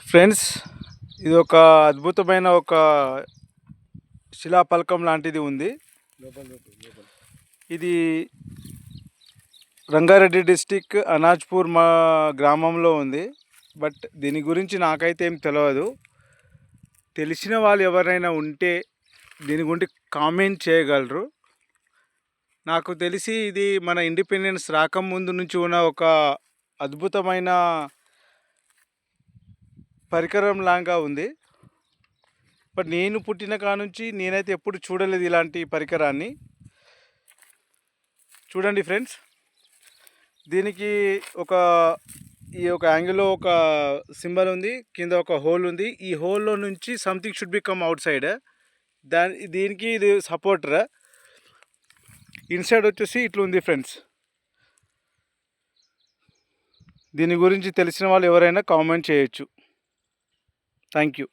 Friends, ఇది ఒక అద్భుతమైన ఒక శిలాఫలకం లాంటిది ఉంది. ఇది రంగారెడ్డి డిస్టిక్ అనాజ్పూర్ మా గ్రామంలో ఉంది. బట్ దీని గురించి నాకైతే ఏం తెలియదు. తెలిసిన వాళ్ళు ఎవరైనా ఉంటే దీని గురించి కామెంట్ చేయగలరు. నాకు తెలిసి ఇది మన ఇండిపెండెన్స్ రాకముందు నుంచి ఉన్న ఒక అద్భుతమైన పరికరం లాగా ఉంది. బట్ నేను పుట్టిన కానుంచి నేనైతే ఎప్పుడు చూడలేదు ఇలాంటి పరికరాన్ని. చూడండి ఫ్రెండ్స్, దీనికి ఈ యాంగిల్లో ఒక సింబల్ ఉంది, కింద ఒక హోల్ ఉంది. ఈ హోల్లో నుంచి something should be come out side. దీనికి ఇది సపోర్టర్. ఇన్సైడ్ వచ్చేసి ఇట్లా ఉంది ఫ్రెండ్స్. దీని గురించి తెలిసిన వాళ్ళు ఎవరైనా కామెంట్ చేయొచ్చు. Thank you.